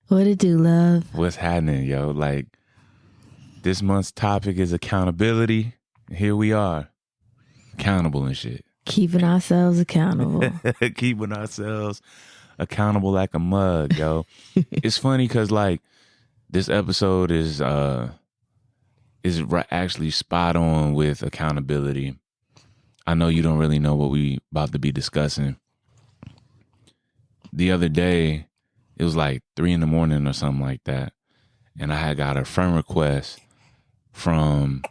What it do, love? What's happening, yo? Like, this month's topic is accountability. Here we are, accountable and shit. Keeping ourselves accountable. Keeping ourselves accountable like a mug, yo. It's funny because, like, this episode is actually spot on with accountability. I know you don't really know what we about to be discussing. The other day, it was like 3 a.m. or something like that. And I had got a friend request from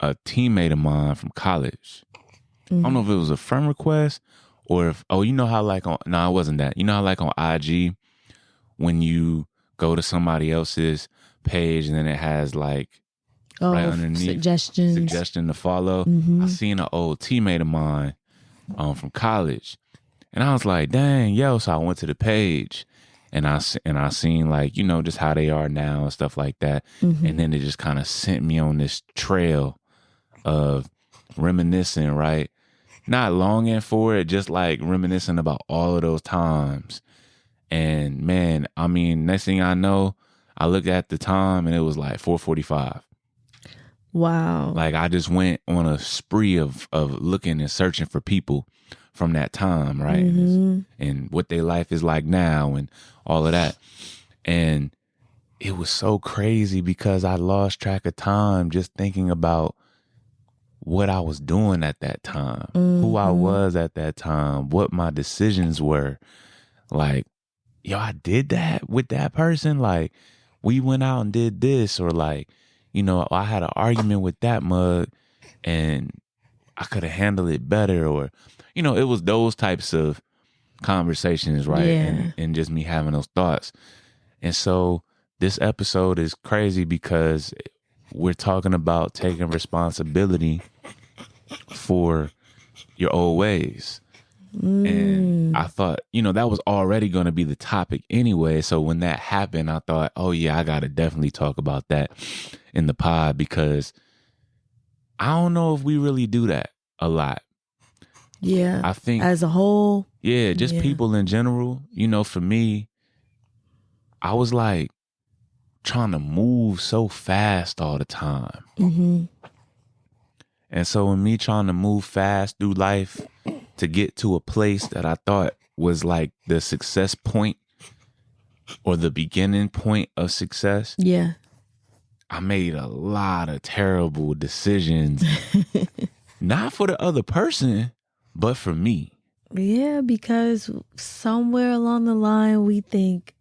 a teammate of mine from college. I don't know if it was a friend request or if, you know how like it wasn't that. You know how like on IG, when you go to somebody else's page and then it has like right underneath suggestion to follow. I seen an old teammate of mine from college. And I was like, dang, yo. So I went to the page and I seen like, you know, just how they are now and stuff like that. And then it just kind of sent me on this trail of reminiscing, right? Not longing for it, just like reminiscing about all of those times. And man, I mean, next thing I know, I looked at the time and it was like 4:45. Wow. Like I just went on a spree of looking and searching for people from that time, right? And what their life is like now and all of that. And it was so crazy because I lost track of time just thinking about what I was doing at that time, who I was at that time, what my decisions were. Like, yo, I did that with that person. Like, we went out and did this, or like, you know, I had an argument with that mug and I could have handled it better, or, you know, it was those types of conversations, right? Yeah. And just me having those thoughts. And so this episode is crazy because we're talking about taking responsibility for your old ways. And I thought, you know, that was already going to be the topic anyway. So when that happened, I thought, oh yeah, I got to definitely talk about that in the pod, because I don't know if we really do that a lot. Yeah. I think as a whole. Yeah, just people in general. You know, for me, I was like trying to move so fast all the time. And so in me trying to move fast through life to get to a place that I thought was like the success point or the beginning point of success. Yeah. I made a lot of terrible decisions, not for the other person, but for me. Yeah, because somewhere along the line, we think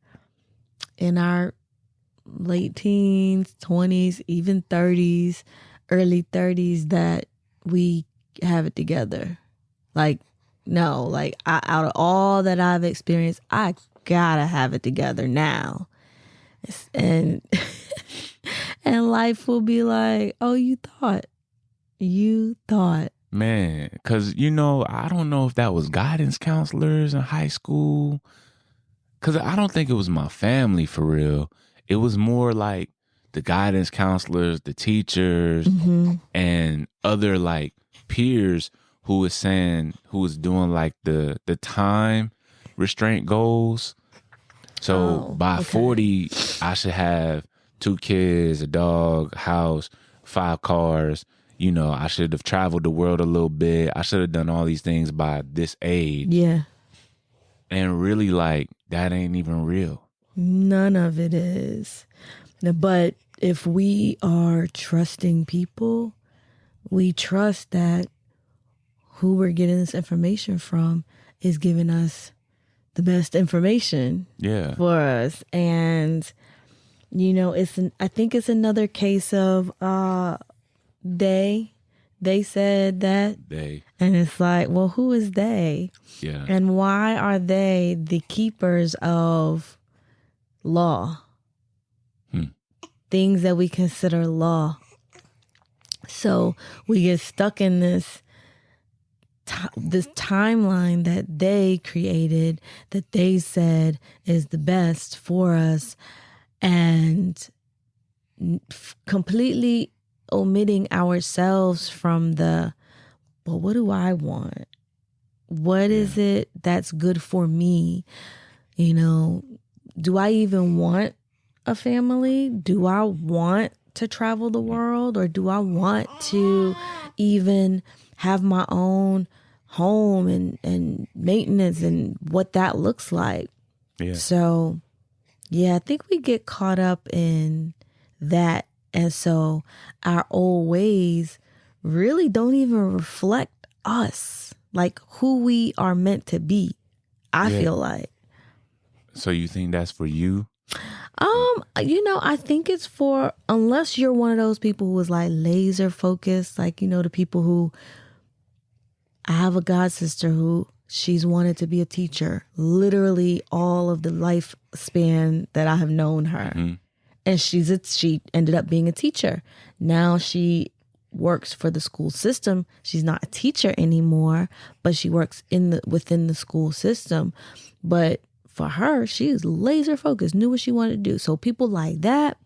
in our late teens, 20s, even 30s, early 30s, that we have it together. Like, no, like out of all that I've experienced, I gotta have it together now. And and life will be like, oh, you thought. Man, because, you know, I don't know if that was guidance counselors in high school, because I don't think it was my family for real. It was more like the guidance counselors, the teachers, and other like peers who was doing like the time restraint goals. So by 40, I should have 2 kids, a dog, house, 5 cars. You know, I should have traveled the world a little bit. I should have done all these things by this age. Yeah. And really, like, that ain't even real. None of it is. But if we are trusting people, we trust that who we're getting this information from is giving us the best information for us. And, you know, I think it's another case of they said that. And it's like, well, who is they? Yeah. And why are they the keepers of law? Things that we consider law. So we get stuck in this timeline that they created, that they said is the best for us, and completely omitting ourselves from but what do I want? What is it that's good for me? You know, do I even want a family? Do I want to travel the world, or do I want to even have my own home and maintenance and what that looks like? Yeah. So, yeah, I think we get caught up in that. And so our old ways really don't even reflect us, like who we are meant to be, I Yeah. feel like. So you think that's for you? I think it's for, unless you're one of those people who is like laser focused, like, the people who, I have a god sister who she's wanted to be a teacher literally all of the lifespan that I have known her. Mm-hmm. And she ended up being a teacher. Now she works for the school system. She's not a teacher anymore, but she works within the school system. But for her, she is laser focused, knew what she wanted to do. So people like that,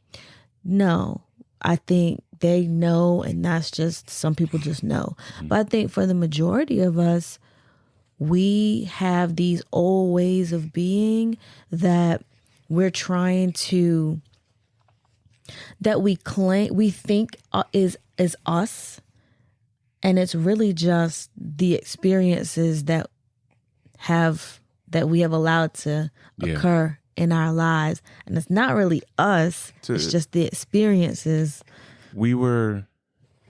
no, I think they know, and that's just, some people just know. Mm-hmm. But I think for the majority of us, we have these old ways of being that we're trying to, that we think is us, and it's really just the experiences that we have allowed to occur in our lives, and it's not really us. It's just the experiences. We were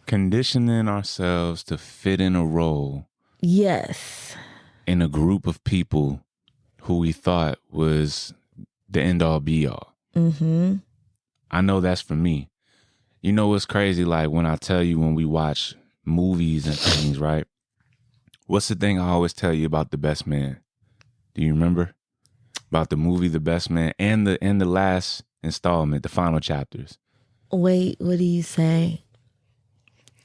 conditioning ourselves to fit in a role. Yes. In a group of people who we thought was the end all be all. Mm-hmm. I know that's for me. You know what's crazy? Like when I tell you, when we watch movies and things, right? What's the thing I always tell you about The Best Man? Do you remember? About the movie The Best Man and the last installment, the final chapters. Wait, what do you say?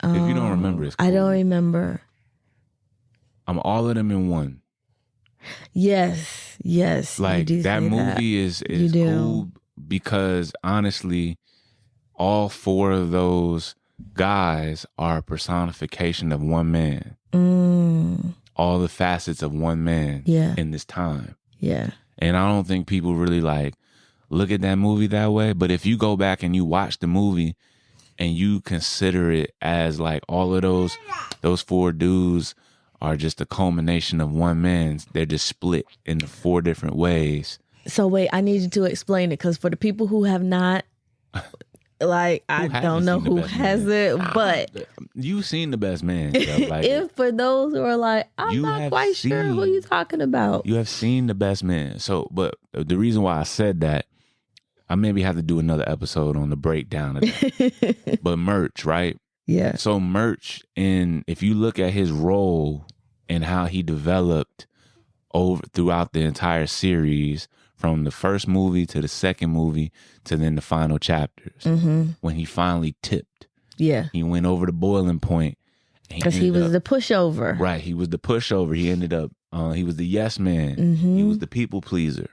If you don't remember, it's cool. I don't remember. I'm all of them in one. Yes. Like that movie is cool because honestly, all four of those guys are a personification of one man. All the facets of one man in this time. Yeah. And I don't think people really like look at that movie that way. But if you go back and you watch the movie and you consider it as like all of those four dudes are just a culmination of one man. They're just split into four different ways. So wait, I need you to explain it, because for the people who have not, like, I don't know who hasn't, but you've seen The Best Man. Like, if for those who are like, I'm not quite sure who you're talking about. You have seen The Best Man. So, but the reason why I said that, I maybe have to do another episode on the breakdown of that. But Murch, right? Yeah. So Murch, if you look at his role and how he developed throughout the entire series, from the first movie to the second movie to then the final chapters, when he finally tipped. Yeah. He went over the boiling point. Because he was the pushover. Right. He was the pushover. He ended up, he was the yes man. He was the people pleaser.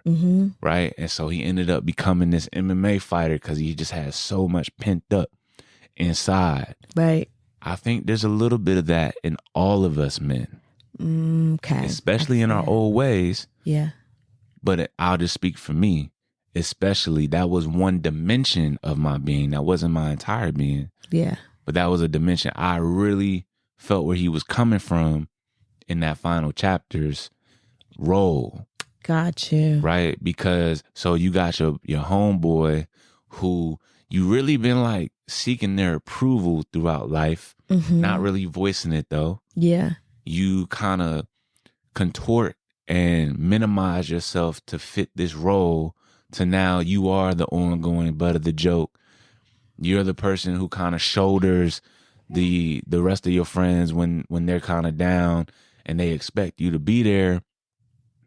Right. And so he ended up becoming this MMA fighter because he just had so much pent up inside. Right. I think there's a little bit of that in all of us men. Okay. Especially in our old ways. Yeah. But I'll just speak for me. Especially, that was one dimension of my being. That wasn't my entire being. Yeah. But that was a dimension I really felt where he was coming from in that final chapter's role. Got you. Right? Because, so you got your homeboy who you really been like seeking their approval throughout life, not really voicing it though. Yeah. You kind of contort and minimize yourself to fit this role, to now you are the ongoing butt of the joke. You're the person who kind of shoulders the rest of your friends when they're kind of down and they expect you to be there.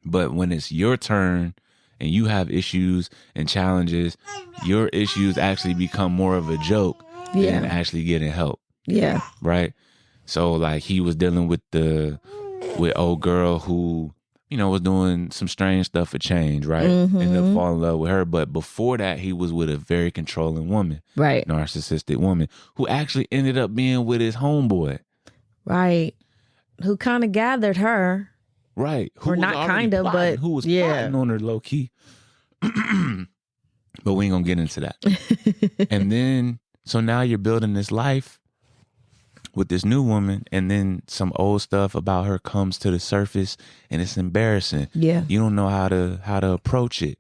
But when it's your turn and you have issues and challenges, your issues actually become more of a joke than actually getting help. Yeah. Right? So like he was dealing with old girl who, was doing some strange stuff for change, right? Ended up falling in love with her. But before that, he was with a very controlling woman. Right. Narcissistic woman who actually ended up being with his homeboy. Right. Who kind of gathered her. Right. Who or not kind of, but who was plotting on her low key. But we ain't gonna get into that. And then, so now you're building this life with this new woman, and then some old stuff about her comes to the surface, and it's embarrassing. Yeah. You don't know how to approach it.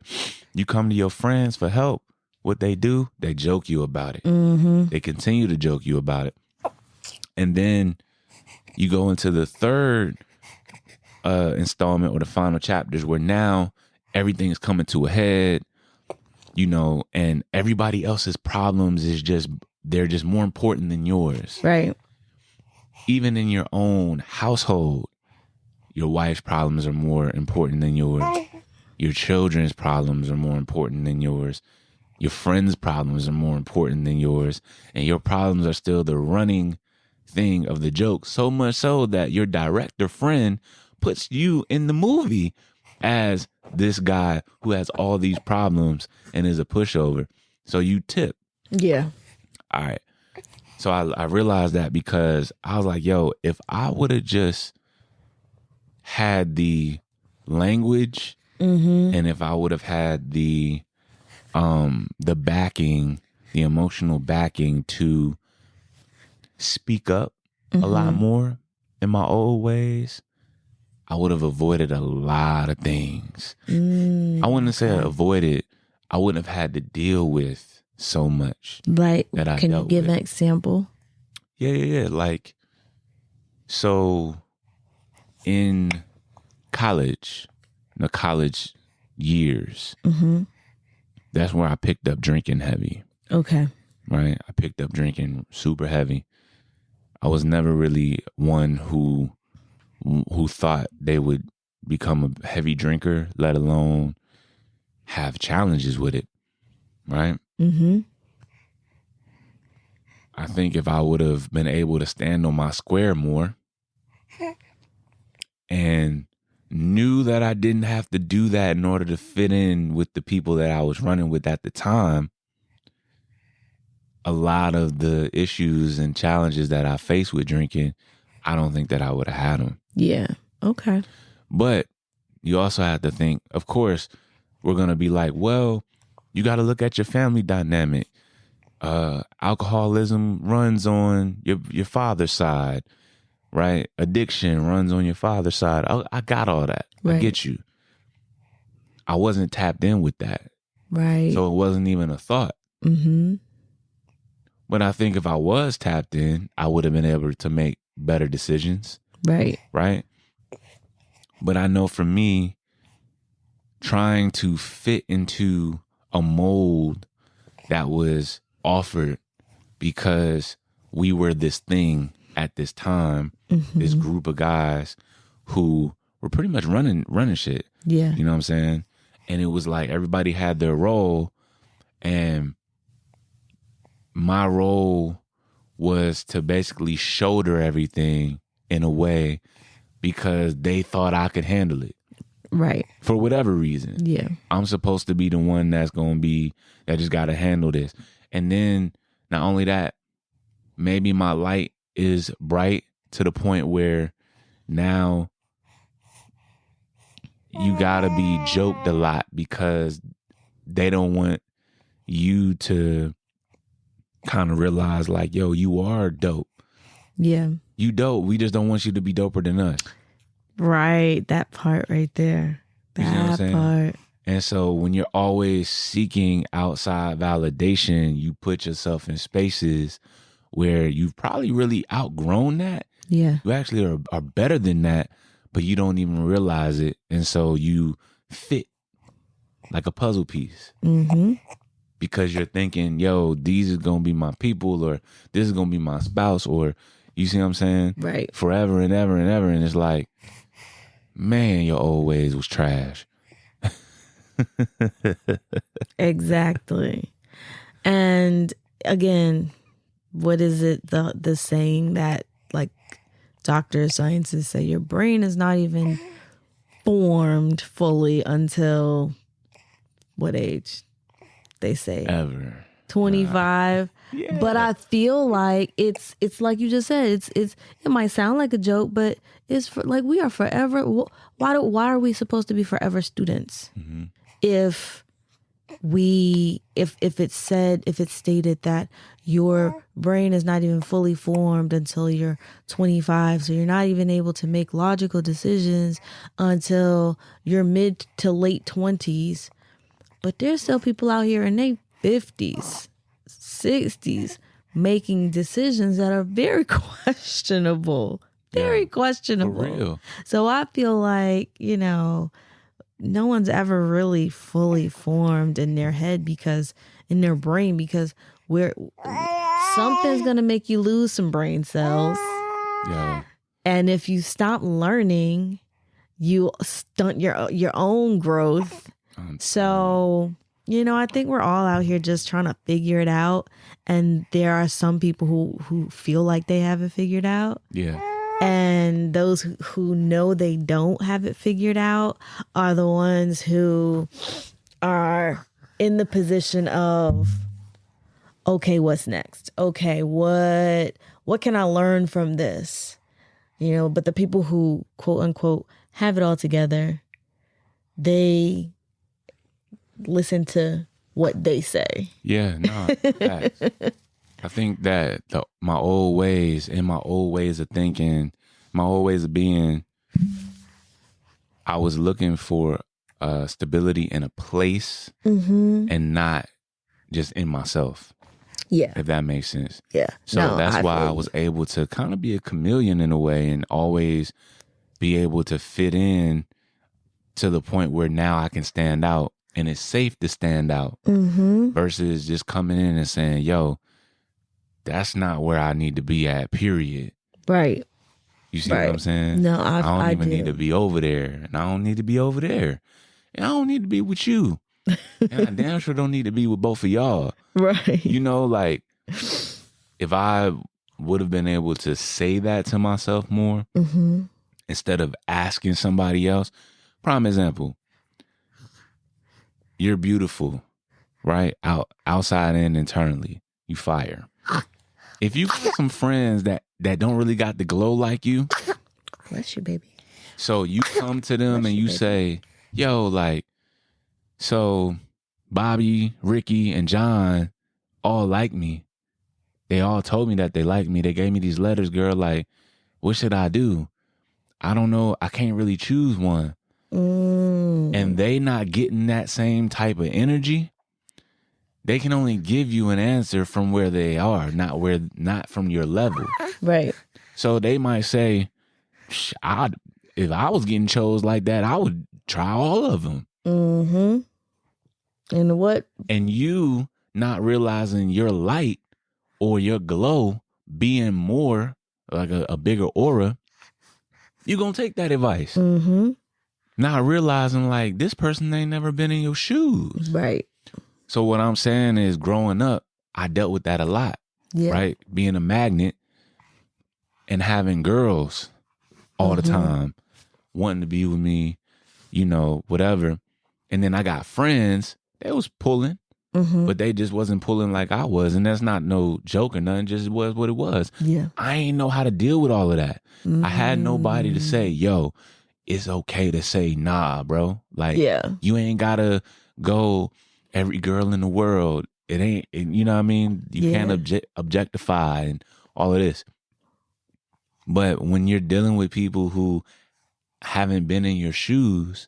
You come to your friends for help. What they do, they joke you about it. They continue to joke you about it. And then you go into the third installment or the final chapters where now everything is coming to a head, you know, and everybody else's problems they're just more important than yours. Right. Even in your own household, your wife's problems are more important than yours. Your children's problems are more important than yours. Your friends' problems are more important than yours. And your problems are still the running thing of the joke. So much so that your director friend puts you in the movie as this guy who has all these problems and is a pushover. So you tip. Yeah. All right. So I realized that because I was like, yo, if I would have just had the language and if I would have had the backing, the emotional backing to speak up a lot more in my old ways, I would have avoided a lot of things. I wouldn't say avoided. I wouldn't have had to deal with so much. Like, that I can you dealt give with. an example? Yeah. Like, so in college, the college years, that's where I picked up drinking heavy. Okay. Right? I picked up drinking super heavy. I was never really one who thought they would become a heavy drinker, let alone have challenges with it. Right? I think if I would have been able to stand on my square more and knew that I didn't have to do that in order to fit in with the people that I was running with at the time, a lot of the issues and challenges that I faced with drinking, I don't think that I would have had them. Yeah. Okay. But you also have to think, of course, we're going to be like, well, you got to look at your family dynamic. Alcoholism runs on your father's side, right? Addiction runs on your father's side. I got all that. Right. I get you. I wasn't tapped in with that. Right. So it wasn't even a thought. But I think if I was tapped in, I would have been able to make better decisions. Right. Right. But I know for me, trying to fit into a mold that was offered because we were this thing at this time, this group of guys who were pretty much running shit. Yeah. You know what I'm saying? And it was like everybody had their role, and my role was to basically shoulder everything in a way because they thought I could handle it. Right. For whatever reason. Yeah. I'm supposed to be the one that just got to handle this. And then not only that, maybe my light is bright to the point where now you got to be joked a lot because they don't want you to kind of realize like, yo, you are dope. Yeah. You dope. We just don't want you to be doper than us. Right. That part right there. You see what I'm That saying? part. And so when you're always seeking outside validation, you put yourself in spaces where you've probably really outgrown that. Yeah. You actually are better than that, but you don't even realize it. And so you fit like a puzzle piece. Because you're thinking, yo, these are going to be my people, or this is going to be my spouse, or you see what I'm saying? Right. Forever and ever and ever. And it's like, man, your old ways was trash. Exactly. And again, what is it, the saying that like doctors, scientists say your brain is not even formed fully until what age? They say Ever. 25. Yeah. But I feel like it's like you just said, it might sound like a joke, but it's for, like we are forever. Why are we supposed to be forever students? If if it's stated that your brain is not even fully formed until you're 25, so you're not even able to make logical decisions until your mid to late 20s. But there's still people out here in their 50s, 60s making decisions that are very questionable. Very questionable. For real. So I feel like, no one's ever really fully formed in their head, because in their brain, because something's going to make you lose some brain cells. Yeah. And if you stop learning, you stunt your own growth. So, I think we're all out here just trying to figure it out. And there are some people who feel like they have it figured out. Yeah. And those who know they don't have it figured out are the ones who are in the position of, okay, what's next? Okay, what can I learn from this? But the people who, quote unquote, have it all together, they listen to what they say. Yeah, no. I think that my old ways and my old ways of thinking, my old ways of being, I was looking for stability in a place and not just in myself. Yeah. If that makes sense. Yeah. So that's why I was able to kind of be a chameleon in a way and always be able to fit in to the point where now I can stand out, and it's safe to stand out versus just coming in and saying, yo, that's not where I need to be at, period. Right. You see what I'm saying? No, I don't even need to be over there, and I don't need to be over there, and I don't need to be with you, and I damn sure don't need to be with both of y'all. Right. Like, if I would have been able to say that to myself more instead of asking somebody else. Prime example, you're beautiful, right? Outside and internally, you fire. If you got some friends that don't really got the glow like you. Bless you, baby. So you come to them and you say, yo, like, so Bobby, Ricky, and John all like me. They all told me that they like me. They gave me these letters, girl. Like, what should I do? I don't know. I can't really choose one. And they not getting that same type of energy. They can only give you an answer from where they are, not from your level. Right. So they might say, if I was getting chose like that, I would try all of them. And what? And you not realizing your light or your glow being more like a bigger aura, you're going to take that advice. Not realizing like this person ain't never been in your shoes. Right. So what I'm saying is, growing up, I dealt with that a lot. Yeah. Right? Being a magnet and having girls all the time wanting to be with me, whatever. And then I got friends, they was pulling, but they just wasn't pulling like I was. And that's not no joke or nothing, just was what it was. Yeah. I ain't know how to deal with all of that. I had nobody to say, yo, it's okay to say nah, bro. Like, you ain't gotta go every girl in the world. It ain't, you know what I mean? You can't objectify and all of this. But when you're dealing with people who haven't been in your shoes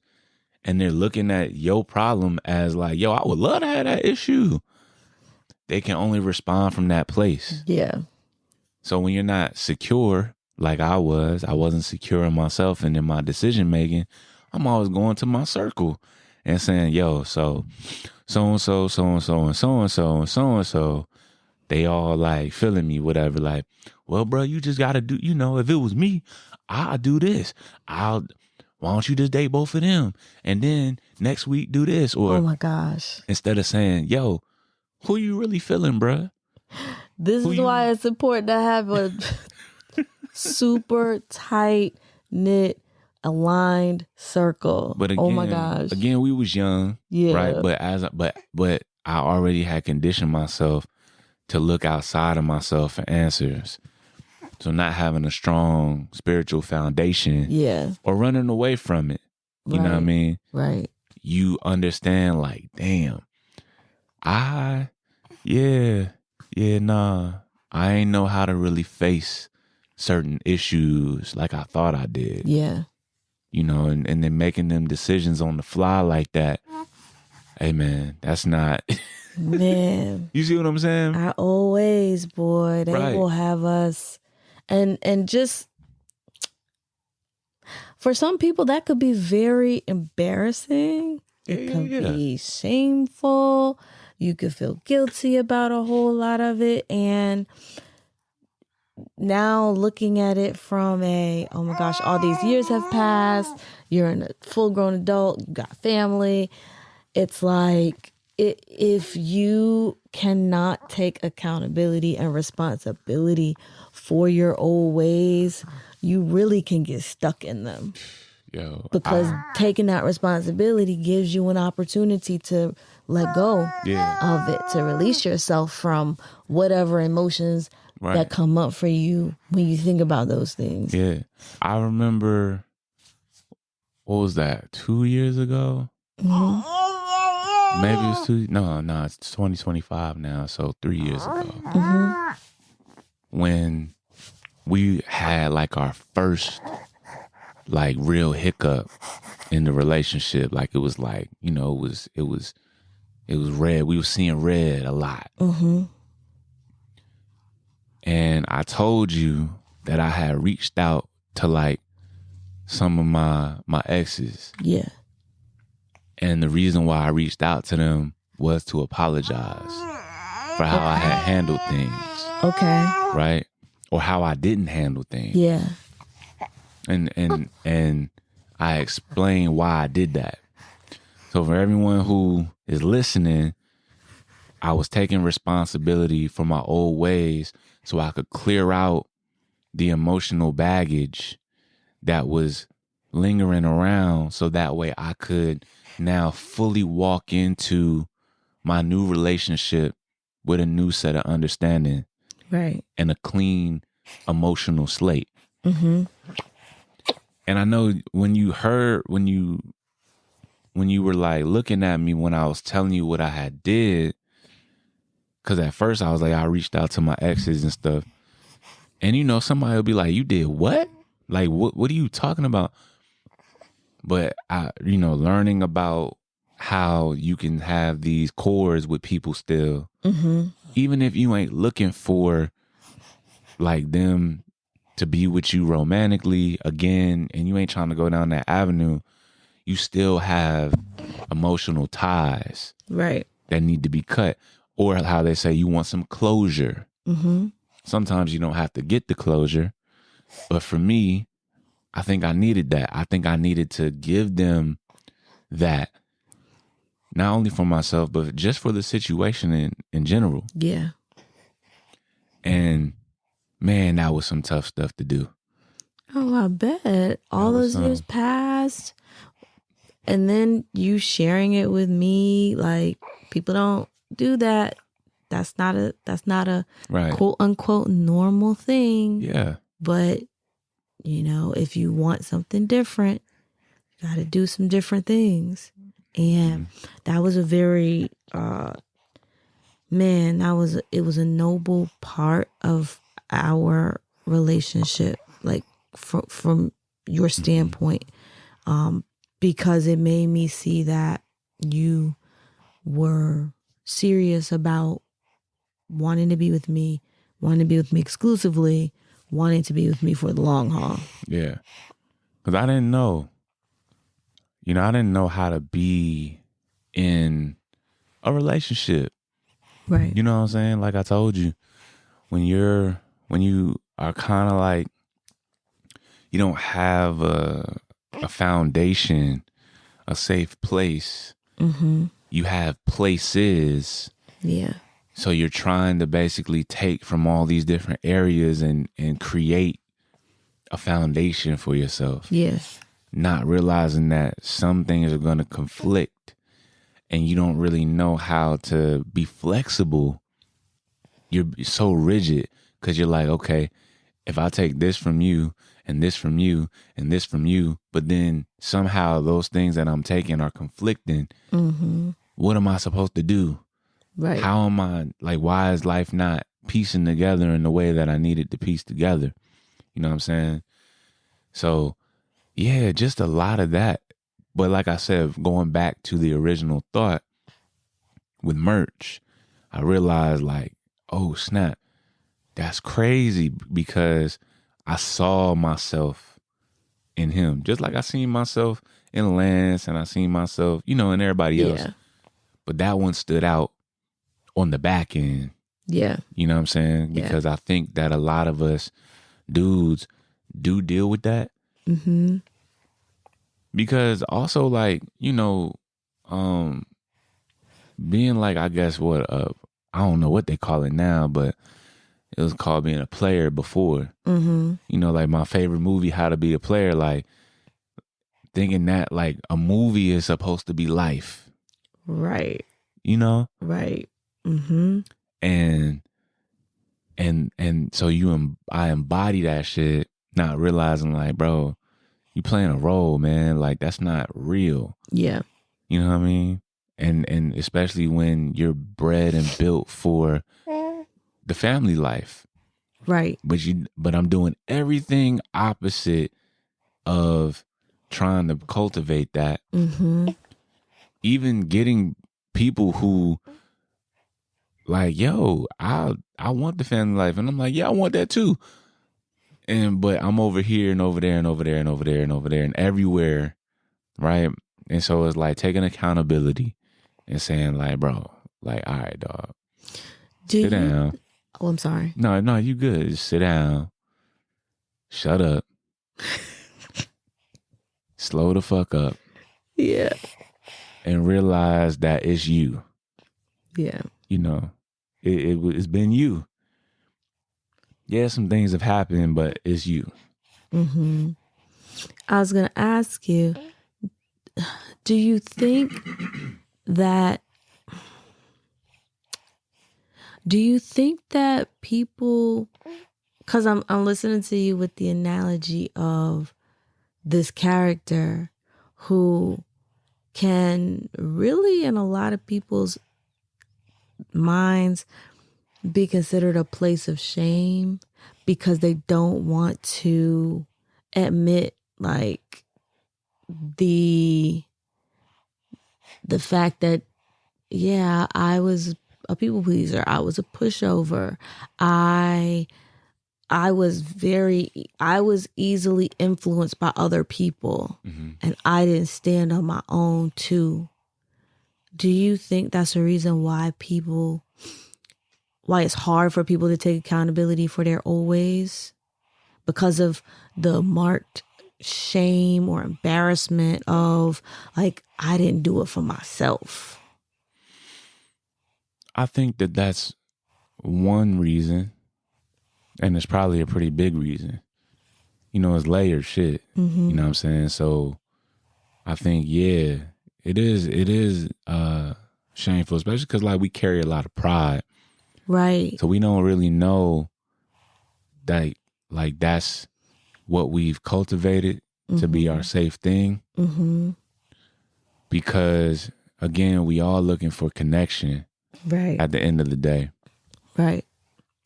and they're looking at your problem as like, yo, I would love to have that issue, they can only respond from that place. Yeah. So when you're not secure, like I wasn't secure in myself and in my decision making, I'm always going to my circle and saying, yo, so-and-so, so-and-so, and so-and-so, and so-and-so, they all like feeling me, whatever. Like, well, bro, you just got to do, if it was me, I'll do this. Why don't you just date both of them? And then next week do this. Or, oh my gosh. Instead of saying, yo, who you really feeling, bro? This is why it's important to have a super tight knit, aligned circle. But again, oh my gosh. Again, we was young, right? But I already had conditioned myself to look outside of myself for answers. So not having a strong spiritual foundation, or running away from it. You know what I mean? Right. You understand, like, damn, I, yeah, nah. I ain't know how to really face certain issues like I thought I did. Yeah. You know, and then making them decisions on the fly like that. Hey, man, that's not. Man. You see what I'm saying? I always, boy, they Right. will have us. And just for some people, that could be very embarrassing. It could be shameful. You could feel guilty about a whole lot of it. And now looking at it from oh my gosh, all these years have passed. You're a full grown adult. You got family. It's like, if you cannot take accountability and responsibility for your old ways, you really can get stuck in them. Because taking that responsibility gives you an opportunity to let go of it, to release yourself from whatever emotions that come up for you when you think about those things. Yeah. I remember, what was that, 2 years ago? Mm-hmm. Maybe it was no, it's 2025 now, so 3 years ago. Mm-hmm. When we had like our first like real hiccup in the relationship. Like it was like, you know, it was red. We were seeing red a lot. Mm-hmm. And I told you that I had reached out to like some of my exes. Yeah. And the reason why I reached out to them was to apologize for how I had handled things. Okay. Right? Or how I didn't handle things. Yeah. And I explained why I did that. So for everyone who is listening, I was taking responsibility for my old ways so I could clear out the emotional baggage that was lingering around, so that way I could now fully walk into my new relationship with a new set of understanding. Right. And a clean emotional slate. Mm-hmm. And I know when you were like looking at me when I was telling you what I had did, because at first I was like, I reached out to my exes and stuff. And you know, somebody will be like, you did what? Like, what are you talking about? But I, you know, learning about how you can have these chords with people still, mm-hmm. even if you ain't looking for like them to be with you romantically again, and you ain't trying to go down that avenue, you still have emotional ties, right, that need to be cut. Or how they say, you want some closure. Mm-hmm. Sometimes you don't have to get the closure, but for me, I think I needed that. I think I needed to give them that, not only for myself, but just for the situation in general. Yeah. And man, that was some tough stuff to do. Oh, I bet. All those years passed. And then you sharing it with me, like, people don't do that. That's not a right. quote unquote normal thing. Yeah. But, you know, if you want something different, you got to do some different things. And that was a very, it was a noble part of our relationship, like from your standpoint, because it made me see that you were serious about wanting to be with me exclusively, wanting to be with me for the long haul. Yeah. Because I didn't know. You know, I didn't know how to be in a relationship. Right. You know what I'm saying? Like I told you, when you are kind of like, you don't have a foundation, a safe place. Mm-hmm. You have places. Yeah. So you're trying to basically take from all these different areas and create a foundation for yourself. Yes. Not realizing that some things are going to conflict and you don't really know how to be flexible. You're so rigid because you're like, okay, if I take this from you and this from you and this from you, but then somehow those things that I'm taking are conflicting, mm-hmm. what am I supposed to do? Right. How am I, like, why is life not piecing together in the way that I needed to piece together? You know what I'm saying? So, yeah, just a lot of that. But like I said, going back to the original thought with merch, I realized, like, oh, snap, that's crazy, because I saw myself in him, just like I seen myself in Lance, and I seen myself, in everybody else. Yeah. But that one stood out on the back end. Yeah. You know what I'm saying? Yeah. Because I think that a lot of us dudes do deal with that. Mm-hmm. Because also, like, being like, I guess I don't know what they call it now, but it was called being a player before. Mm-hmm. Like my favorite movie, How to Be a Player, like thinking that like a movie is supposed to be life. Right. Right. Mm-hmm. And so I embody that shit, not realizing, like, bro, you playing a role, man. Like, that's not real. Yeah. You know what I mean? And especially when you're bred and built for the family life. Right. But I'm doing everything opposite of trying to cultivate that. Mm-hmm. Even getting people who like, yo, I want the family life, and I'm like, yeah, I want that too. But I'm over here and over there and over there and over there and over there and everywhere, right? And so it's like taking accountability and saying, like, bro, like, all right, dog, sit down. Oh, I'm sorry. No, you good. Just sit down. Shut up. Slow the fuck up. Yeah. And realize that it's you. Yeah. It's been you. Yeah, some things have happened, but it's you. Mm-hmm. I was going to ask you, do you think that people, because I'm listening to you with the analogy of this character who can really, in a lot of people's minds, be considered a place of shame because they don't want to admit, like, the fact that, yeah, I was a people pleaser, I was a pushover, I was easily influenced by other people, and I didn't stand on my own too. Do you think that's the reason why it's hard for people to take accountability for their old ways? Because of the marked shame or embarrassment of, like, I didn't do it for myself. I think that that's one reason, and it's probably a pretty big reason. It's layered shit. Mm-hmm. You know what I'm saying? So I think, yeah, it is shameful, especially because, like, we carry a lot of pride. Right. So we don't really know that, like, that's what we've cultivated to be our safe thing. Mm-hmm. Because, again, we all looking for connection. Right. At the end of the day. Right.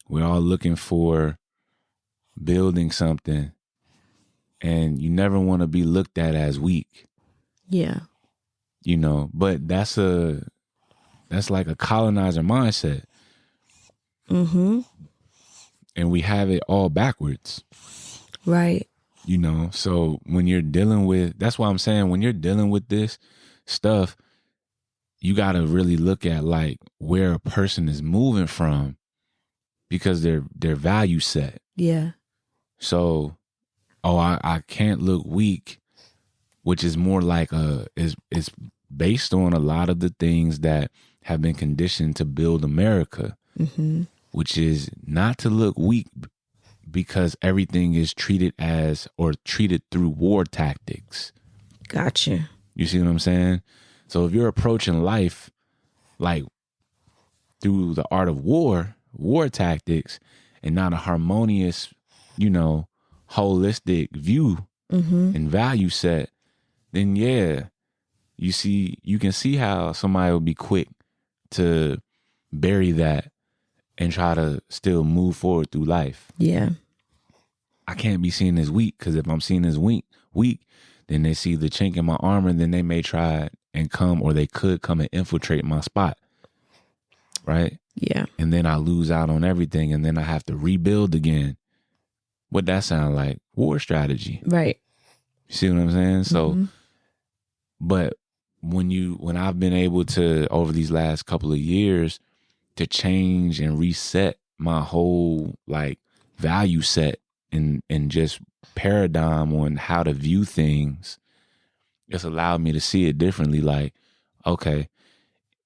We're all looking for building something, and you never want to be looked at as weak. Yeah. But that's like a colonizer mindset. Mm-hmm. And we have it all backwards. Right. So when you're dealing with, that's why I'm saying, when you're dealing with this stuff, you got to really look at, like, where a person is moving from, because their value set. Yeah. So, I can't look weak, which is more like is based on a lot of the things that have been conditioned to build America, which is not to look weak, because everything is treated through war tactics. Gotcha. You see what I'm saying? So if you're approaching life like through the art of war tactics, and not a harmonious, holistic view and value set, then yeah, you can see how somebody will be quick to bury that and try to still move forward through life. Yeah. I can't be seen as weak, because if I'm seen as weak, then they see the chink in my armor, then they may try and come, or they could come and infiltrate my spot. Right? Yeah. And then I lose out on everything, and then I have to rebuild again. What that sound like? War strategy. Right. You see what I'm saying? So, but when I've been able to, over these last couple of years, to change and reset my whole like value set and just paradigm on how to view things, it's allowed me to see it differently. Like, okay,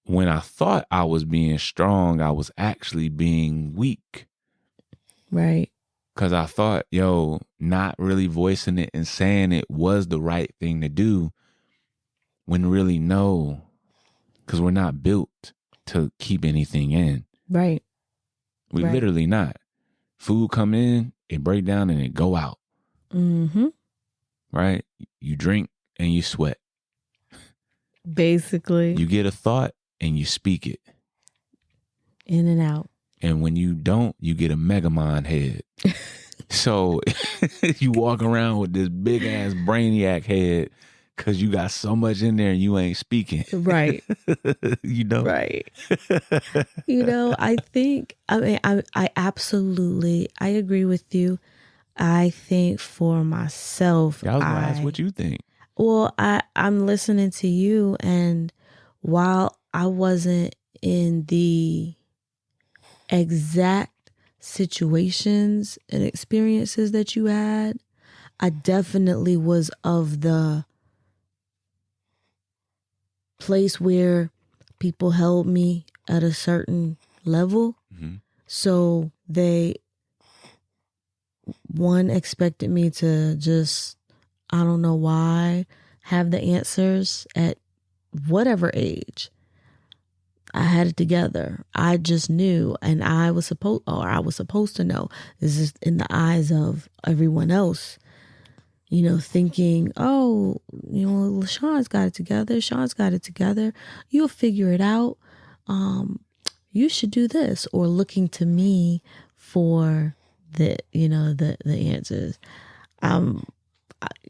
when I thought I was being strong, I was actually being weak. Right. Because I thought, not really voicing it and saying it was the right thing to do, when really no, because we're not built to keep anything in. Right. We literally not. Food come in, it break down, and it go out. Mm-hmm. Right? You drink and you sweat. Basically. You get a thought and you speak it. In and out. And when you don't, you get a megamind head. So you walk around with this big ass brainiac head because you got so much in there and you ain't speaking. Right. Right. I think, I absolutely, I agree with you. I think for myself, I was going to ask what you think. Well, I'm listening to you, and while I wasn't in the exact situations and experiences that you had, I definitely was of the place where people held me at a certain level. Mm-hmm. So they, one, expected me to just, I don't know why, have the answers at whatever age. I had it together. I just knew, and I was supposed to know. This is in the eyes of everyone else, thinking, oh, LaShawn's got it together. Sean's got it together. You'll figure it out. You should do this, or looking to me for the answers. I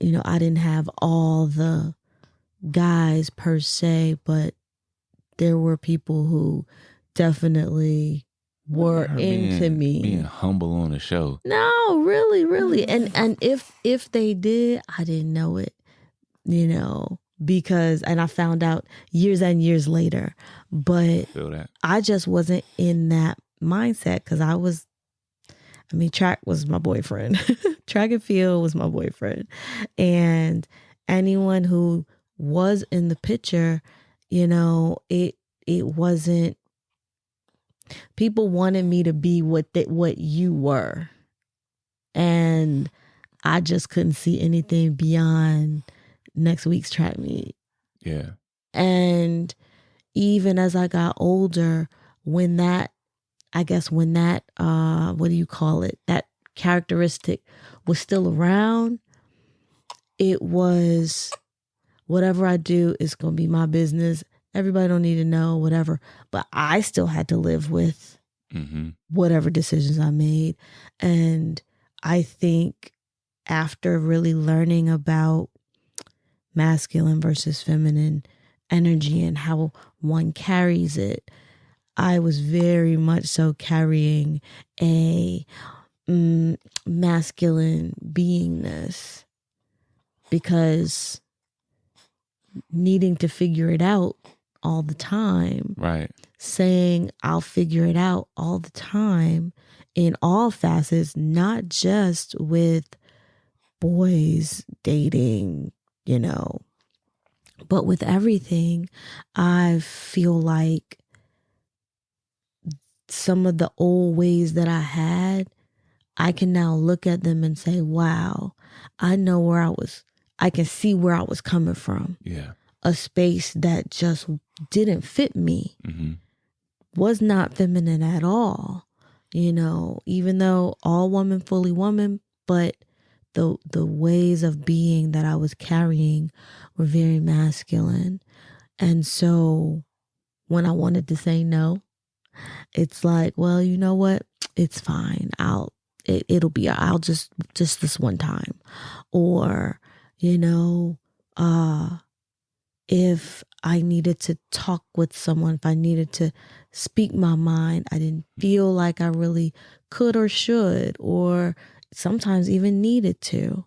didn't have all the guys per se, but there were people who definitely were into me. Being humble on the show. No, really. And if they did, I didn't know it, because, and I found out years and years later, but I just wasn't in that mindset, because track was my boyfriend. Track and field was my boyfriend. And anyone who was in the picture, it wasn't, people wanted me to be what you were. And I just couldn't see anything beyond next week's track meet. Yeah. And even as I got older, when that, what do you call it? That characteristic was still around, it was, whatever I do is going to be my business. Everybody don't need to know, whatever. But I still had to live with whatever decisions I made. And I think after really learning about masculine versus feminine energy and how one carries it, I was very much so carrying a masculine beingness, because needing to figure it out all the time. Right. Saying I'll figure it out all the time in all facets, not just with boys dating, but with everything. I feel like some of the old ways that I had, I can now look at them and say, wow, I can see where I was coming from. Yeah. A space that just didn't fit me, was not feminine at all, even though all woman, fully woman, but the ways of being that I was carrying were very masculine. And so when I wanted to say no, it's like, well, you know what? It's fine. I'll just this one time. Or, you know, if I needed to talk with someone, if I needed to speak my mind, I didn't feel like I really could or should, or sometimes even needed to.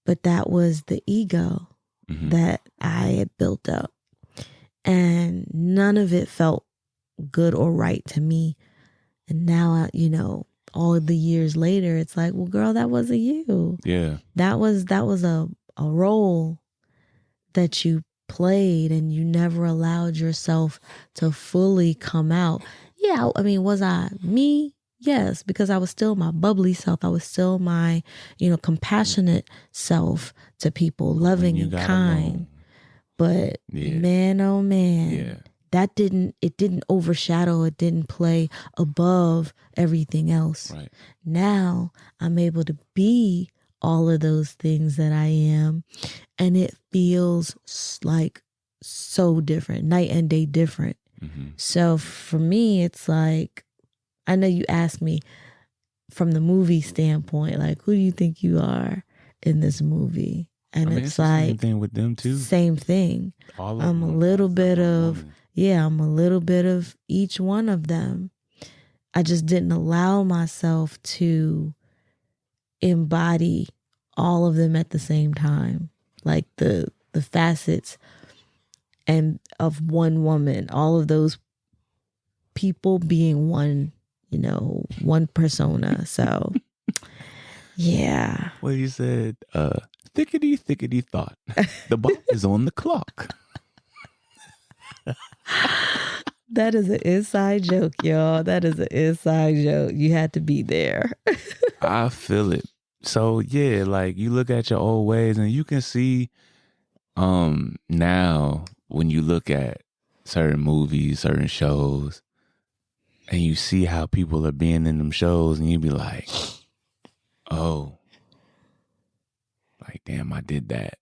But that was the ego that I had built up. And none of it felt good or right to me. And now, you know, all of the years later, it's like, well, girl, that wasn't you. Yeah. That was a role that you played, and you never allowed yourself to fully come out. Yeah, I mean, was I me? Yes, because I was still my bubbly self. I was still my, you know, compassionate self to people, loving and kind. Alone. But man, oh man, it didn't overshadow, it didn't play above everything else. Right. Now I'm able to be all of those things that I am, and it feels like so different, night and day different. So for me, it's like, I know you asked me from the movie standpoint, like, who do you think you are in this movie? And it's like, same thing with them too. Same thing. I'm a little bit of each one of them. I just didn't allow myself to embody all of them at the same time. Like the facets and of one woman, all of those people being one, you know, one persona. So yeah. Well, you said, thickety thought. The ball is on the clock. That is an inside joke, y'all. That is an inside joke. You had to be there. I feel it. So yeah, like you look at your old ways and you can see now when you look at certain movies, certain shows, and you see how people are being in them shows, and you be like, oh, like damn, I did that.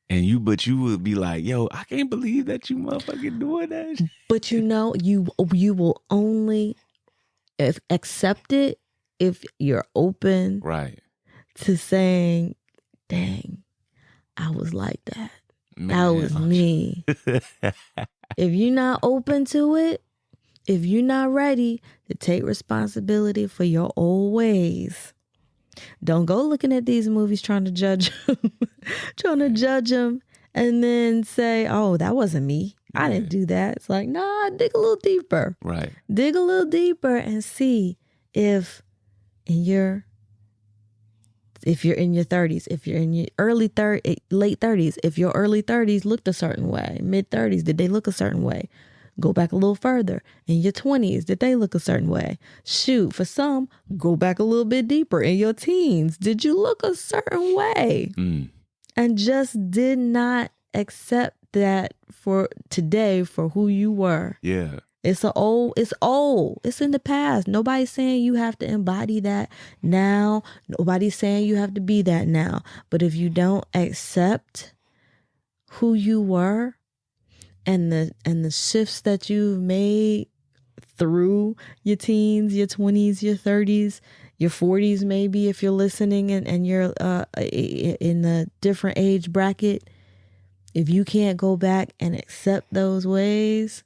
And but you would be like, yo, I can't believe that you motherfucking doing that. But you know, you will only accept it if you're open, right, to saying, dang, I was like that. Man, that was me. If you're not open to it, if you're not ready to take responsibility for your old ways, don't go looking at these movies trying to judge them, and then say, oh, that wasn't me. I didn't do that. It's like, nah, dig a little deeper. Right. Dig a little deeper and see if in your if you're in your 30s, if you're in your late 30s, if your early 30s looked a certain way, mid 30s, did they look a certain way? Go back a little further. In your 20s, did they look a certain way? Shoot, for some, go back a little bit deeper. In your teens, did you look a certain way? And just did not accept that for today for who you were. Yeah. It's old. It's in the past. Nobody's saying you have to embody that now. Nobody's saying you have to be that now. But if you don't accept who you were and the shifts that you've made through your teens, your 20s, your 30s, your 40s, maybe if you're listening and you're in a different age bracket, if you can't go back and accept those ways,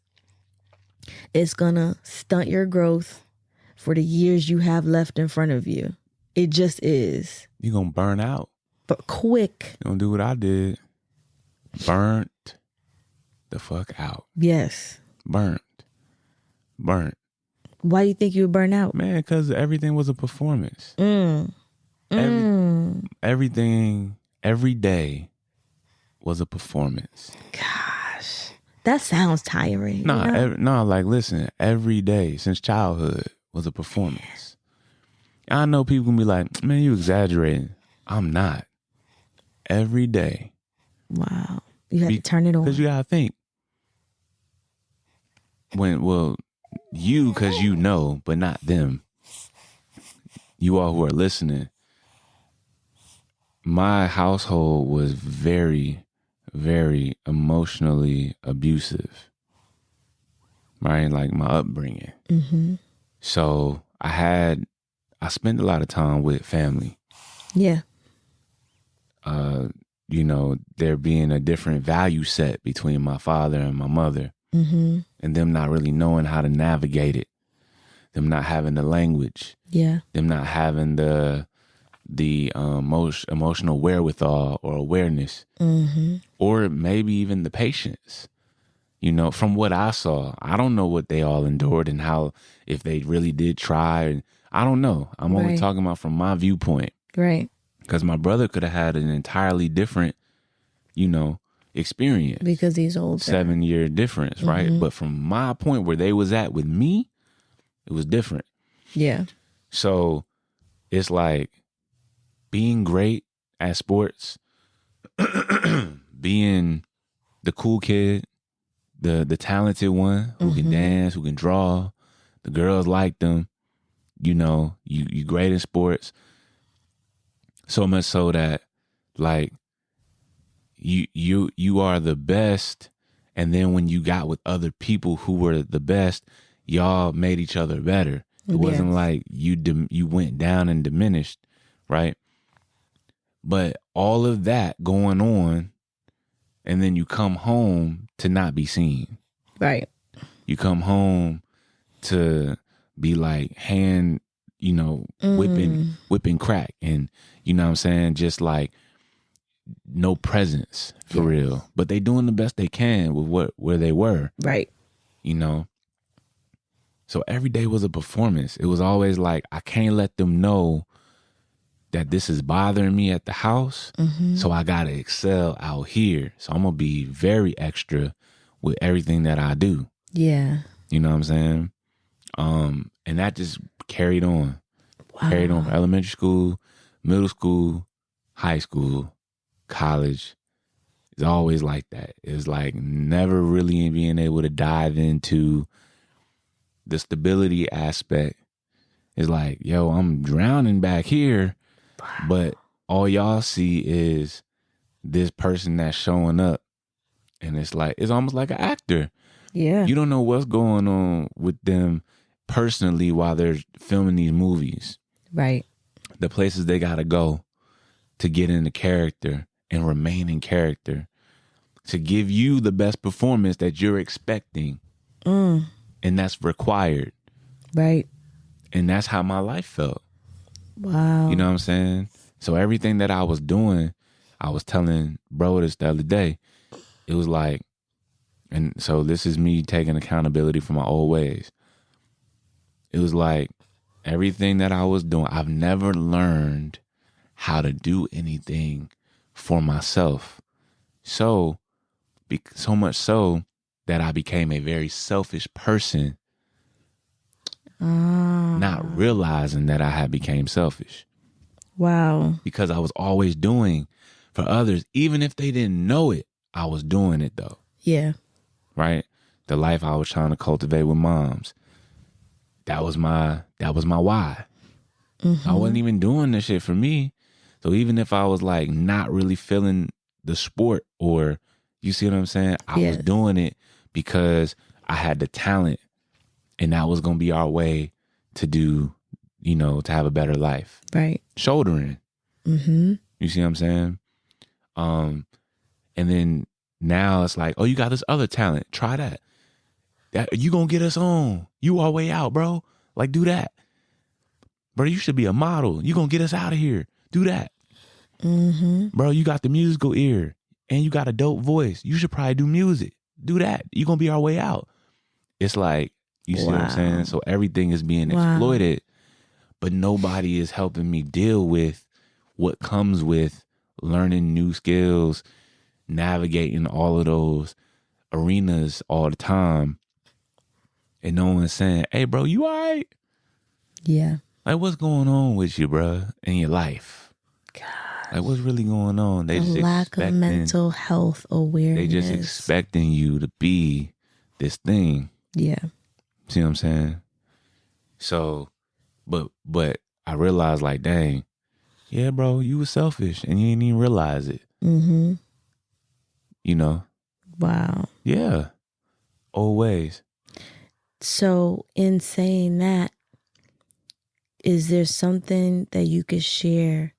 it's gonna stunt your growth for the years you have left in front of you. It just is. You're gonna burn out. But quick. You're gonna do what I did. Burnt the fuck out. Yes. Burnt. Why do you think you would burn out? Man, because everything was a performance. Everything, every day was a performance. Gosh, that sounds tiring. Nah, like listen, every day since childhood was a performance. I know people can be like, man, you exaggerating. I'm not. Every day. Wow. You have to turn it on. Because you gotta think. Because you know, but not them. You all who are listening. My household was very, very emotionally abusive. right? Like my upbringing. Mm-hmm. So I spent a lot of time with family. Yeah. You know, there being a different value set between my father and my mother, Mm-hmm. and them not really knowing how to navigate it, them not having the language, Yeah. them not having the most emotional wherewithal or awareness, Mm-hmm. or maybe even the patience. You know, from what I saw, I don't know what they all endured and how, if they really did try. I don't know. I'm only Right. talking about from my viewpoint. Right. Because my brother could have had an entirely different, you know, experience. Because he's older. 7-year difference, right? Mm-hmm. But from my point where they was at with me, it was different. Yeah. So it's like being great at sports, being the cool kid, the talented one who can dance, who can draw, the girls like them, you know, you great in sports. So much so that like you are the best, and then when you got with other people who were the best, y'all made each other better. It wasn't like you went down and diminished, right? But all of that going on, and then you come home to not be seen. Right. You come home to be like hand, you know, whipping crack, and you know what I'm saying, just like no presence for real. But they doing the best they can with where they were. Right. You know. So every day was a performance. It was always like, I can't let them know that this is bothering me at the house. So I gotta excel out here. So I'm gonna be very extra with everything that I do. Yeah. You know what I'm saying? And that just carried on. Wow. Carried on from elementary school, middle school, high school, college. It's always like that. It's like never really being able to dive into the stability aspect. It's like, yo, I'm drowning back here, but all y'all see is this person that's showing up. And it's like, it's almost like an actor. Yeah. You don't know what's going on with them personally while they're filming these movies. Right. The places they gotta go to get into character and remain in character, to give you the best performance that you're expecting. And that's required. Right. And that's how my life felt. Wow. You know what I'm saying? So everything that I was doing, I was telling bro this the other day. It was like, and so this is me taking accountability for my old ways. It was like everything that I was doing, I've never learned how to do anything for myself. So much so that I became a very selfish person, not realizing that I had became selfish. Wow. Because I was always doing for others, even if they didn't know it, I was doing it though. Yeah. Right? The life I was trying to cultivate with moms. That was my why. I wasn't even doing this shit for me. So even if I was like not really feeling the sport, or you see what I'm saying? I was doing it because I had the talent, and that was going to be our way to do, you know, to have a better life. Right. Shouldering. You see what I'm saying? And then now it's like, oh, you got this other talent. Try that. You going to get us on. You our way out, bro. Like, do that. Bro, you should be a model. You going to get us out of here. Do that. Bro, you got the musical ear and you got a dope voice. You should probably do music. Do that. You going to be our way out. It's like, you see what I'm saying? So everything is being exploited, but nobody is helping me deal with what comes with learning new skills, navigating all of those arenas all the time. And no one's saying, hey, bro, you all right? Yeah. Like, what's going on with you, bro, in your life? God. Like, what's really going on? They The just lack of mental health awareness. They just expecting you to be this thing. Yeah. See what I'm saying? So, but I realized, like, dang, yeah, bro, you was selfish and you didn't even realize it. You know? Wow. Yeah. Old ways. So in saying that, is there something that you could share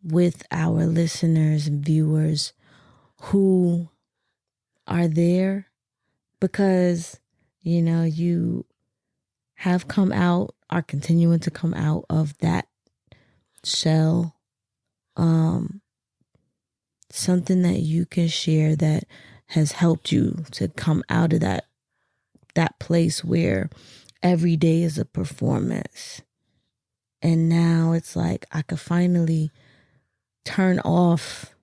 with our listeners and viewers who are there? Because, you have come out, are continuing to come out of that shell. Something that you can share that has helped you to come out of that place where every day is a performance. And now it's like I could finally turn off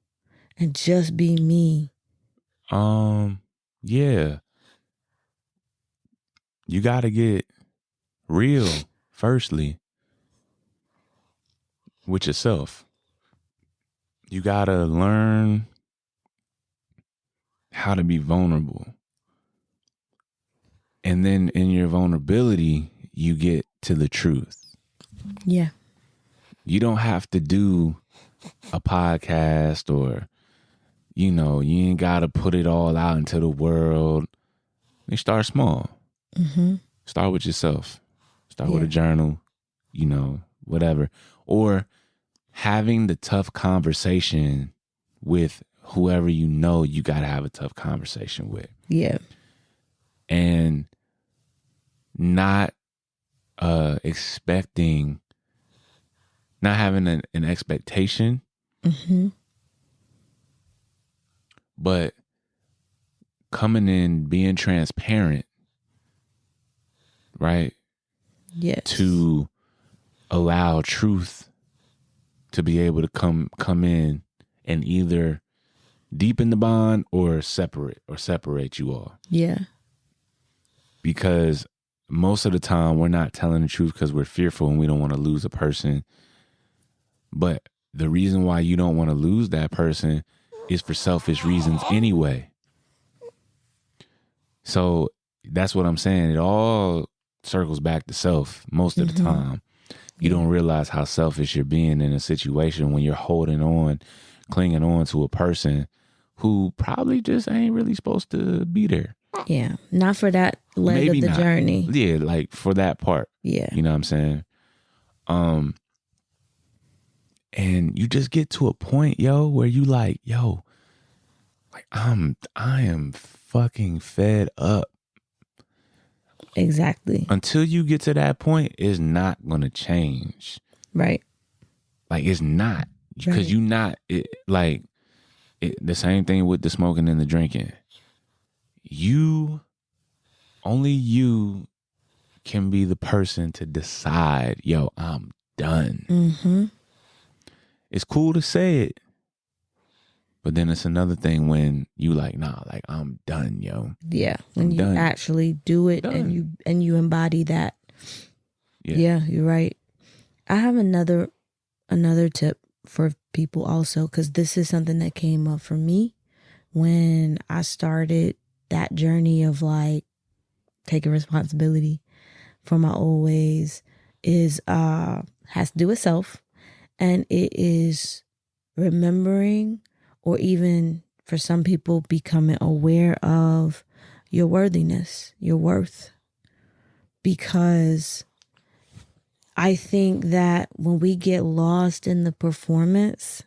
and just be me. Yeah. You got to get real, firstly, with yourself. You got to learn how to be vulnerable. And then in your vulnerability, you get to the truth. Yeah. You don't have to do a podcast or, you ain't got to put it all out into the world. You start small. Mm-hmm. Start with yourself. Start with a journal, whatever. Or having the tough conversation with whoever you got to have a tough conversation with. Yeah. And not expecting, not having an expectation, mm-hmm. but coming in, being transparent, right? Yes. To allow truth to be able to come in and either deepen the bond or separate you all. Yeah. Because most of the time we're not telling the truth because we're fearful and we don't want to lose a person. But the reason why you don't want to lose that person is for selfish reasons anyway. So that's what I'm saying. It all circles back to self most of the time. You don't realize how selfish you're being in a situation when you're holding on, clinging on to a person who probably just ain't really supposed to be there. Yeah. Not for that leg Maybe of the not. journey. Yeah, like for that part. Yeah. You know what I'm saying? And you just get to a point, where you like, I am fucking fed up. Exactly. Until you get to that point, it's not going to change. Right. Like it's not. Because you not, the same thing with the smoking and the drinking. Only you can be the person to decide, I'm done. Mm-hmm. It's cool to say it. But then it's another thing when you I'm done, yo. Yeah. When you actually do it and you embody that. Yeah, you're right. I have another tip for people also, because this is something that came up for me when I started that journey of taking responsibility for my old ways. Has to do with self, and it is remembering, or even for some people becoming aware of your worthiness, your worth. Because I think that when we get lost in the performance,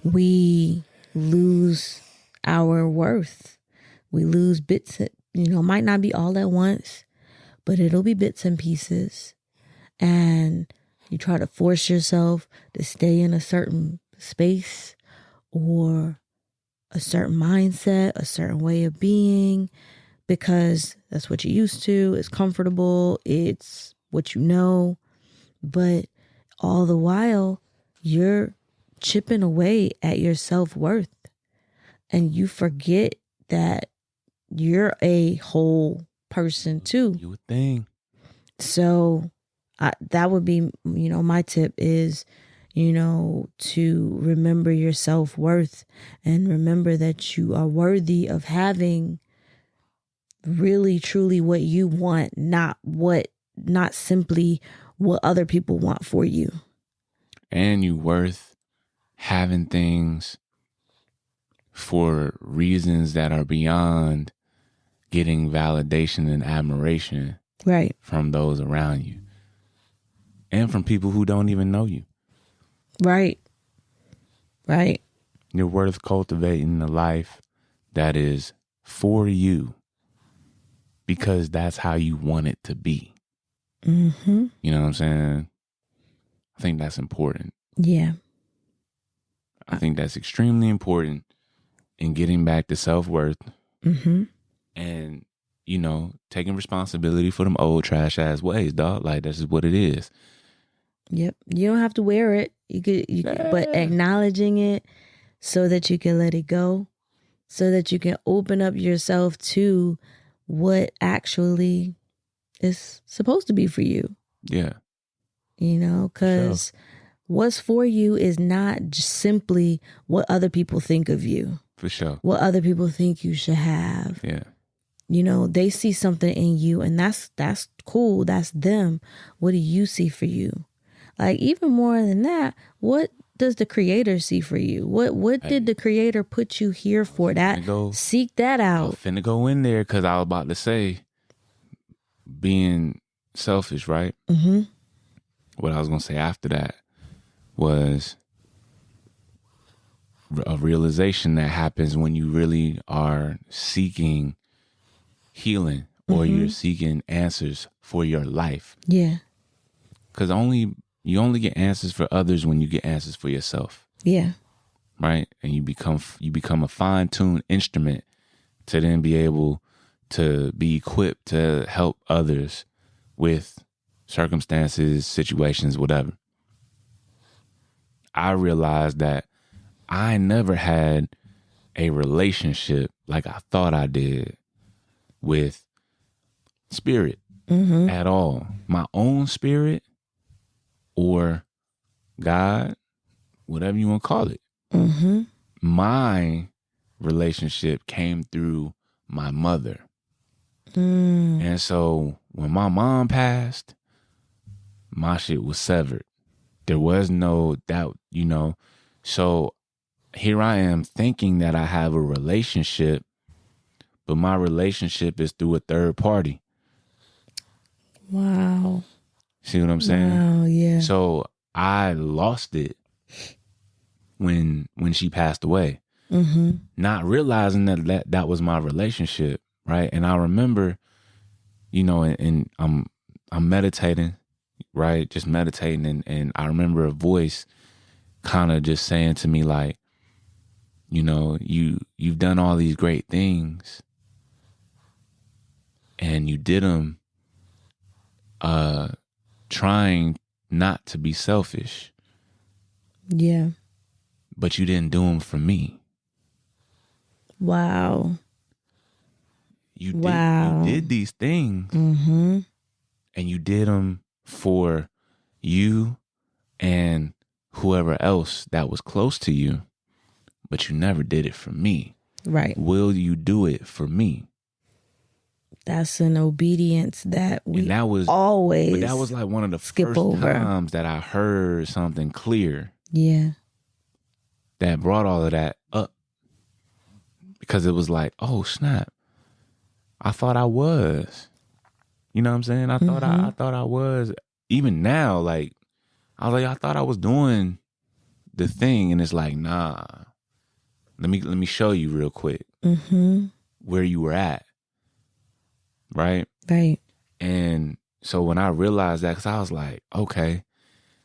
we lose our worth. We lose bits, might not be all at once, but it'll be bits and pieces. And you try to force yourself to stay in a certain space or a certain mindset, a certain way of being, because that's what you're used to. It's comfortable. It's what you know. But all the while, you're chipping away at your self-worth. And you forget that you're a whole person too. You would think. So that would be, my tip is, to remember your self-worth and remember that you are worthy of having really, truly what you want, not simply what other people want for you. And you worth having things for reasons that are beyond getting validation and admiration Right. from those around you and from people who don't even know you. Right. Right. You're worth cultivating a life that is for you because that's how you want it to be. Mm-hmm. You know what I'm saying? I think that's important. Yeah. I think that's extremely important in getting back to self-worth Mm-hmm. and, you know, taking responsibility for them old trash ass ways, dog. Like, this is what it is. Yep. You don't have to wear it. You could, but acknowledging it so that you can let it go, so that you can open up yourself to what actually is supposed to be for you. Yeah. You know, because what's for you is not just simply what other people think of you. For sure. What other people think you should have. Yeah. You know, they see something in you and that's cool. That's them. What do you see for you? Like, even more than that, what does the creator see for you? What did the creator put you here for? Seek that I was out. finna go in there because I was about to say being selfish, right? Mm-hmm. What I was going to say after that was a realization that happens when you really are seeking healing or you're seeking answers for your life. Yeah. Because you only get answers for others when you get answers for yourself. Yeah. Right? And you become a fine-tuned instrument to then be able to be equipped to help others with circumstances, situations, whatever. I realized that I never had a relationship like I thought I did with spirit at all. My own spirit or God, whatever you want to call it. Mm-hmm. My relationship came through my mother. And so when my mom passed, my shit was severed. There was no doubt, you know. So here I am thinking that I have a relationship, but my relationship is through a third party. Wow. See what I'm saying? Wow, yeah. So I lost it when she passed away. Mm-hmm. Not realizing that was my relationship, right? And I remember, you know, and I'm meditating, right? Just meditating, and I remember a voice kind of just saying to me like, you know, you've done all these great things and you did them trying not to be selfish. Yeah. But you didn't do them for me. Wow. You did these things and you did them for you and whoever else that was close to you, but you never did it for me. Right. Will you do it for me? That's an obedience that we always but that was like one of the skip first over. times that I heard something clear. Yeah. That brought all of that up. Because it was like, oh snap. I thought I was. You know what I'm saying? I thought I was. Even now, like, I was like, I thought I was doing the thing, and it's like, nah. Let me show you real quick where you were at. Right? Right. And so when I realized that, because I was like, okay.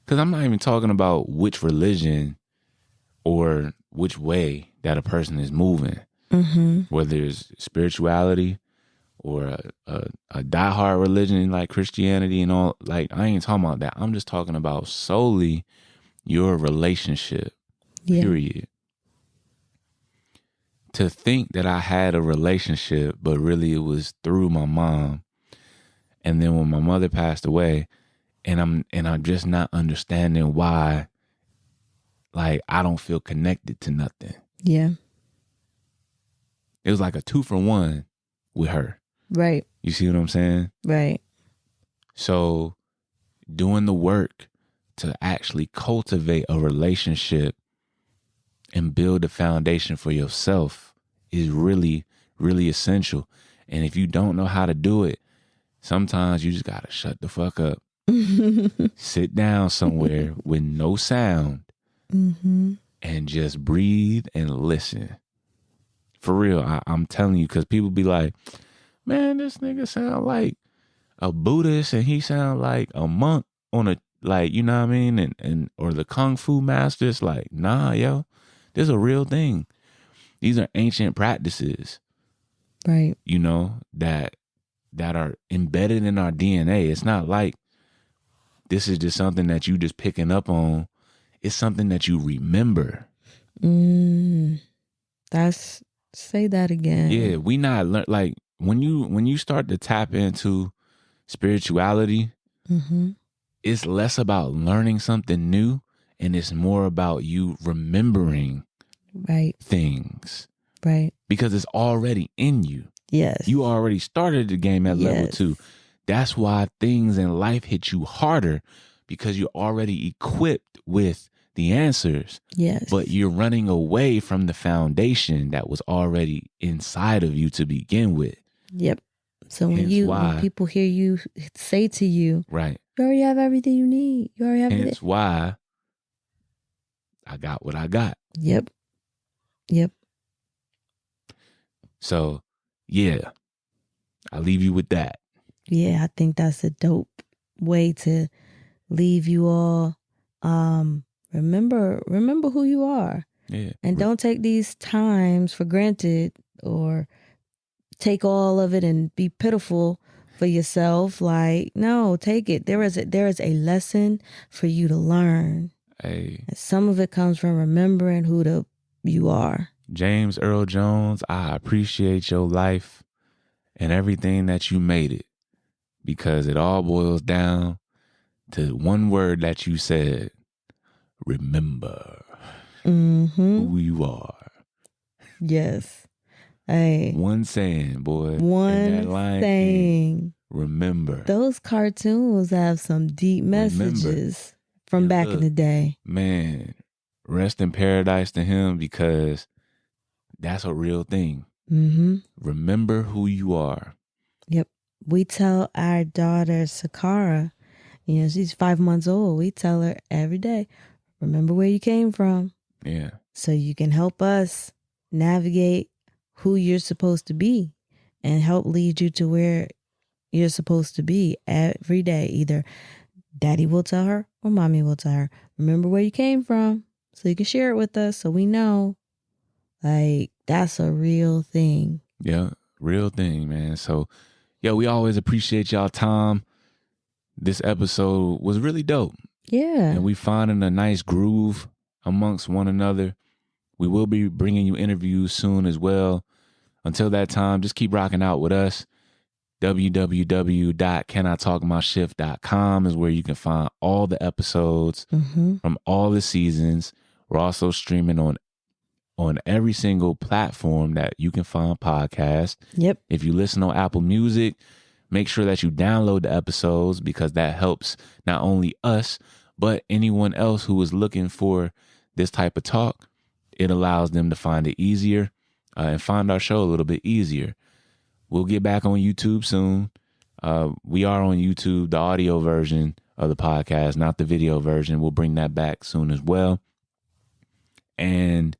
Because I'm not even talking about which religion or which way that a person is moving. Whether it's spirituality or a diehard religion like Christianity and all. Like, I ain't talking about that. I'm just talking about solely your relationship, period. To think that I had a relationship, but really it was through my mom. And then when my mother passed away, and I'm just not understanding why, like, I don't feel connected to nothing. Yeah. It was like a 2-for-1 with her. Right. You see what I'm saying? Right. So doing the work to actually cultivate a relationship and build a foundation for yourself is really, really essential. And if you don't know how to do it, sometimes you just gotta shut the fuck up. Sit down somewhere with no sound and just breathe and listen. For real, I'm telling you, because people be like, man, this nigga sound like a Buddhist and he sound like a monk on a, like, you know what I mean? And or the Kung Fu master. It's like, nah, yo, this is a real thing. These are ancient practices. Right. You know, that are embedded in our DNA. It's not like this is just something that you just picking up on. It's something that you remember. Say that again. Yeah, we not like when you start to tap into spirituality, it's less about learning something new and it's more about you remembering things. Right. Because it's already in you. Yes. You already started the game at level 2. That's why things in life hit you harder, because you're already equipped with the answers. Yes. But you're running away from the foundation that was already inside of you to begin with. Yep. So when people hear you say to you, right, you already have everything you need. You already have it. Hence why I got what I got. Yep. So, yeah, I'll leave you with that. Yeah, I think that's a dope way to leave you all. Remember who you are. Yeah. And don't take these times for granted or take all of it and be pitiful for yourself. Like, no, take it. There is a lesson for you to learn. Hey. And some of it comes from remembering who you are. James Earl Jones, I appreciate your life and everything that you made it, because it all boils down to one word that you said: remember who you are. Yes. Hey. One saying, boy. One saying. Remember. Those cartoons have some deep messages from back in the day. Man, rest in paradise to him, because that's a real thing. Remember who you are. Yep. We tell our daughter, Sakara, she's 5 months old. We tell her every day, remember where you came from. Yeah. So you can help us navigate who you're supposed to be and help lead you to where you're supposed to be every day. Either daddy will tell her or mommy will tell her, remember where you came from, so you can share it with us so we know. Like, that's a real thing. Yeah, real thing, man. So, we always appreciate y'all time. This episode was really dope. Yeah. And we finding a nice groove amongst one another. We will be bringing you interviews soon as well. Until that time, just keep rocking out with us. www.canitalkmyshift.com is where you can find all the episodes from all the seasons. We're also streaming on every single platform that you can find podcasts. Yep. If you listen on Apple Music, make sure that you download the episodes, because that helps not only us, but anyone else who is looking for this type of talk. It allows them to find it easier and find our show a little bit easier. We'll get back on YouTube soon. We are on YouTube, the audio version of the podcast, not the video version. We'll bring that back soon as well. And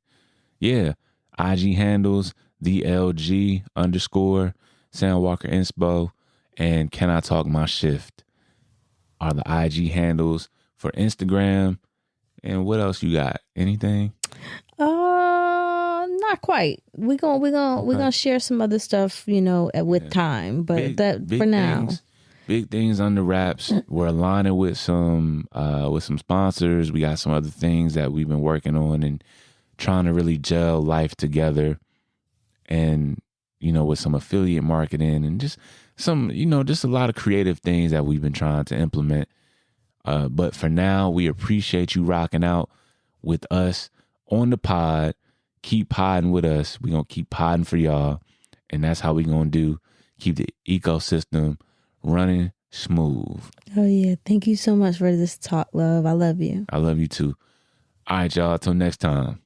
yeah, IG handles, TheLG_, Sam Walker Inspo, and Can I Talk My Shift are the IG handles for Instagram. And what else you got? Anything? Not quite. We're gonna share some other stuff, with time. But big for now. Big things under wraps. We're aligning with some sponsors. We got some other things that we've been working on and trying to really gel life together, and with some affiliate marketing and just some, just a lot of creative things that we've been trying to implement. But for now, we appreciate you rocking out with us on the pod. Keep podding with us. We're going to keep podding for y'all. And that's how we're going to keep the ecosystem running smooth. Oh, yeah. Thank you so much for this talk, love. I love you. I love you too. All right, y'all. Till next time.